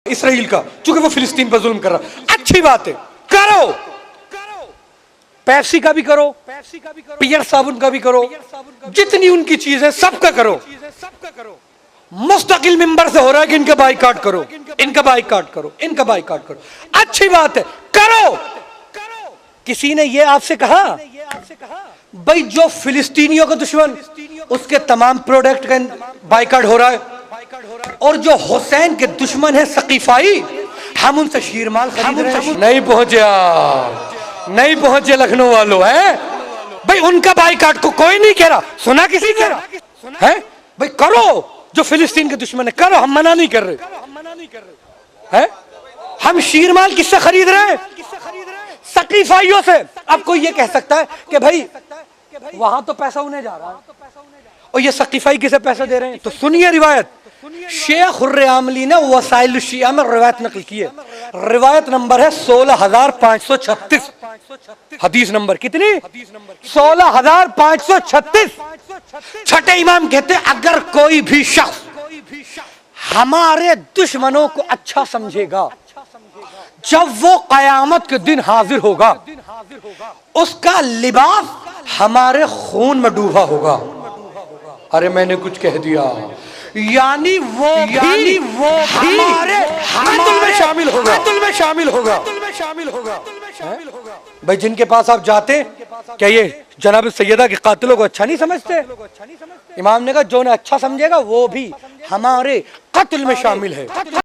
اسرائیل کا، چونکہ وہ فلسطین پر ظلم کر رہا. اچھی بات ہے، کرو، پیپسی کا بھی کرو، پیئر صابن کا بھی کرو، جتنی ان کی چیزیں سب کا کرو. مستقل ممبر سے ہو رہا ہے کہ ان کا بائیکاٹ کرو، ان کا بائیکاٹ کرو، ان کا بائیکاٹ کرو. اچھی بات ہے، کرو. کسی نے یہ آپ سے کہا بھائی جو فلسطینیوں کا دشمن اس کے تمام پروڈکٹ کا بائیکاٹ ہو رہا ہے، اور جو حسین کے دشمن ہیں ثقیفائی ہم ان سے شیرمال خرید رہے ہیں. نہیں پہنچے آپ، نہیں پہنچے لکھنؤ والوں ہیں بھائی. ان کا بائیکاٹ کو کوئی نہیں کہہ رہا، سنا کسی کہہ رہا ہے بھائی کرو. جو فلسطین کے دشمن ہے کرو، ہم منع نہیں کر رہے. ہم شیرمال کس سے خرید رہے ہیں؟ ثقیفائیوں سے. اب کوئی یہ کہہ سکتا ہے کہ بھائی وہاں تو پیسہ انہیں جا رہا ہے اور یہ ثقیفائی کسے پیسہ دے رہے ہیں. تو سنیے روایت. شیخ الرعاملی نے وسائل الشیعہ میں روایت نقل کی ہے. روایت نمبر ہے 16,536. حدیث نمبر کتنی؟ 16,536. چھٹے امام کہتے ہیں اگر کوئی بھی شخص ہمارے دشمنوں کو اچھا سمجھے گا جب وہ قیامت کے دن حاضر ہوگا اس کا لباس ہمارے خون میں ڈوبا ہوگا. ارے میں نے کچھ کہہ دیا. یعنی وہ بھی ہمارے قتل میں شامل ہوگا، قتل میں شامل ہوگا. بھائی جن کے پاس آپ جاتے کیا یہ جناب سیدہ کے قاتلوں کو اچھا نہیں سمجھتے؟ امام نے کہا جو نے اچھا سمجھے گا وہ بھی ہمارے قتل میں شامل ہے.